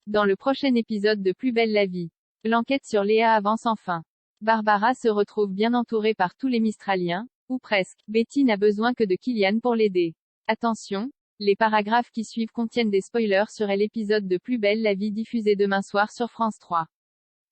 Dans le prochain épisode de Plus belle la vie, l'enquête sur Léa avance enfin. Barbara se retrouve bien entourée par tous les Mistraliens, ou presque. Betty n'a besoin que de Kylian pour l'aider. Attention, les paragraphes qui suivent contiennent des spoilers sur l'épisode de Plus belle la vie diffusé demain soir sur France 3.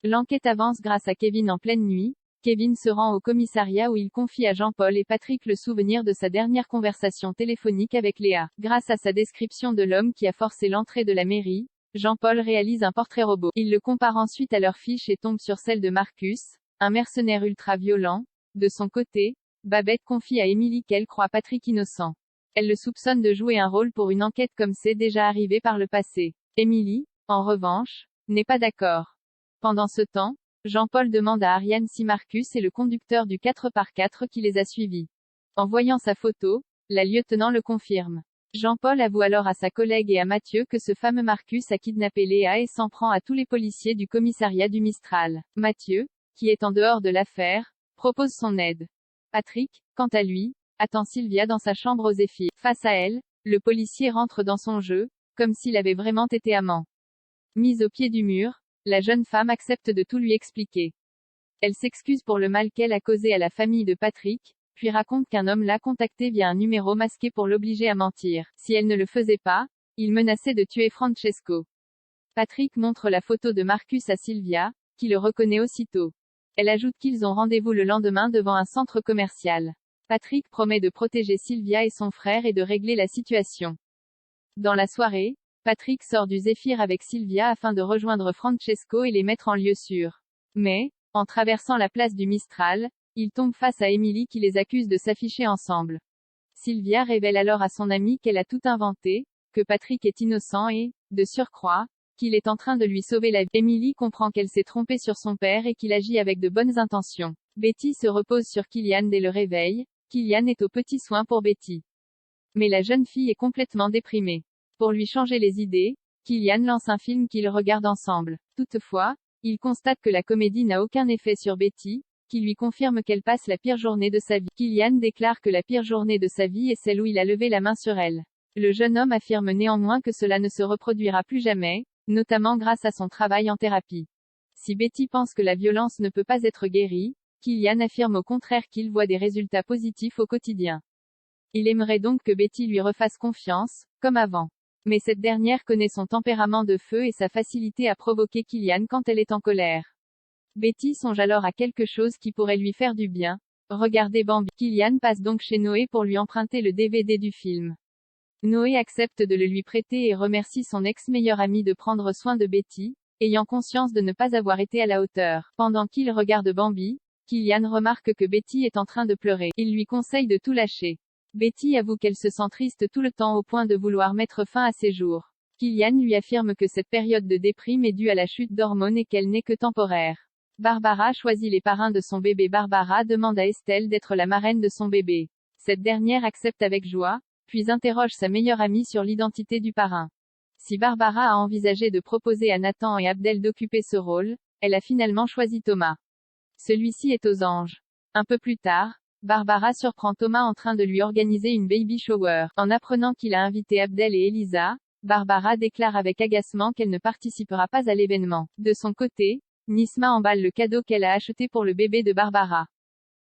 L'enquête avance grâce à Kevin en pleine nuit. Kevin se rend au commissariat où il confie à Jean-Paul et Patrick le souvenir de sa dernière conversation téléphonique avec Léa. Grâce à sa description de l'homme qui a forcé l'entrée de la mairie, Jean-Paul réalise un portrait robot. Il le compare ensuite à leur fiche et tombe sur celle de Marcus, un mercenaire ultra-violent. De son côté, Babette confie à Émilie qu'elle croit Patrick innocent. Elle le soupçonne de jouer un rôle pour une enquête comme c'est déjà arrivé par le passé. Émilie, en revanche, n'est pas d'accord. Pendant ce temps, Jean-Paul demande à Ariane si Marcus est le conducteur du 4x4 qui les a suivis. En voyant sa photo, la lieutenant le confirme. Jean-Paul avoue alors à sa collègue et à Mathieu que ce fameux Marcus a kidnappé Léa et s'en prend à tous les policiers du commissariat du Mistral. Mathieu, qui est en dehors de l'affaire, propose son aide. Patrick, quant à lui, attend Sylvia dans sa chambre aux Zéphyr. Face à elle, le policier rentre dans son jeu, comme s'il avait vraiment été amant. Mise au pied du mur, la jeune femme accepte de tout lui expliquer. Elle s'excuse pour le mal qu'elle a causé à la famille de Patrick, puis raconte qu'un homme l'a contactée via un numéro masqué pour l'obliger à mentir. Si elle ne le faisait pas, il menaçait de tuer Francesco. Patrick montre la photo de Marcus à Sylvia, qui le reconnaît aussitôt. Elle ajoute qu'ils ont rendez-vous le lendemain devant un centre commercial. Patrick promet de protéger Sylvia et son frère et de régler la situation. Dans la soirée, Patrick sort du Zéphyr avec Sylvia afin de rejoindre Francesco et les mettre en lieu sûr. Mais, en traversant la place du Mistral, il tombe face à Émilie qui les accuse de s'afficher ensemble. Sylvia révèle alors à son amie qu'elle a tout inventé, que Patrick est innocent et, de surcroît, qu'il est en train de lui sauver la vie. Émilie comprend qu'elle s'est trompée sur son père et qu'il agit avec de bonnes intentions. Betty se repose sur Kylian dès le réveil. Kylian est aux petits soins pour Betty. Mais la jeune fille est complètement déprimée. Pour lui changer les idées, Kylian lance un film qu'ils regardent ensemble. Toutefois, il constate que la comédie n'a aucun effet sur Betty, qui lui confirme qu'elle passe la pire journée de sa vie. Kylian déclare que la pire journée de sa vie est celle où il a levé la main sur elle. Le jeune homme affirme néanmoins que cela ne se reproduira plus jamais, notamment grâce à son travail en thérapie. Si Betty pense que la violence ne peut pas être guérie, Kylian affirme au contraire qu'il voit des résultats positifs au quotidien. Il aimerait donc que Betty lui refasse confiance, comme avant. Mais cette dernière connaît son tempérament de feu et sa facilité à provoquer Kylian quand elle est en colère. Betty songe alors à quelque chose qui pourrait lui faire du bien. Regardez Bambi. Kylian passe donc chez Noé pour lui emprunter le DVD du film. Noé accepte de le lui prêter et remercie son ex-meilleur ami de prendre soin de Betty, ayant conscience de ne pas avoir été à la hauteur. Pendant qu'il regarde Bambi, Kylian remarque que Betty est en train de pleurer. Il lui conseille de tout lâcher. Betty avoue qu'elle se sent triste tout le temps au point de vouloir mettre fin à ses jours. Kylian lui affirme que cette période de déprime est due à la chute d'hormones et qu'elle n'est que temporaire. Barbara choisit les parrains de son bébé. Barbara demande à Estelle d'être la marraine de son bébé. Cette dernière accepte avec joie, puis interroge sa meilleure amie sur l'identité du parrain. Si Barbara a envisagé de proposer à Nathan et Abdel d'occuper ce rôle, elle a finalement choisi Thomas. Celui-ci est aux anges. Un peu plus tard, Barbara surprend Thomas en train de lui organiser une baby shower. En apprenant qu'il a invité Abdel et Elisa, Barbara déclare avec agacement qu'elle ne participera pas à l'événement. De son côté, Nisma emballe le cadeau qu'elle a acheté pour le bébé de Barbara.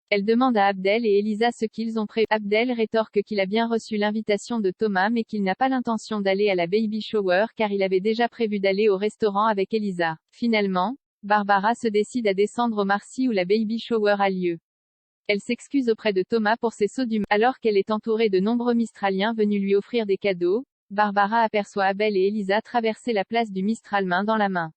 Elle demande à Abdel et Elisa ce qu'ils ont prévu. Abdel rétorque qu'il a bien reçu l'invitation de Thomas mais qu'il n'a pas l'intention d'aller à la baby shower car il avait déjà prévu d'aller au restaurant avec Elisa. Finalement, Barbara se décide à descendre au Marcy où la baby shower a lieu. Elle s'excuse auprès de Thomas pour ses sauts d'humeur. Alors qu'elle est entourée de nombreux Mistraliens venus lui offrir des cadeaux, Barbara aperçoit Abel et Elisa traverser la place du Mistral main dans la main.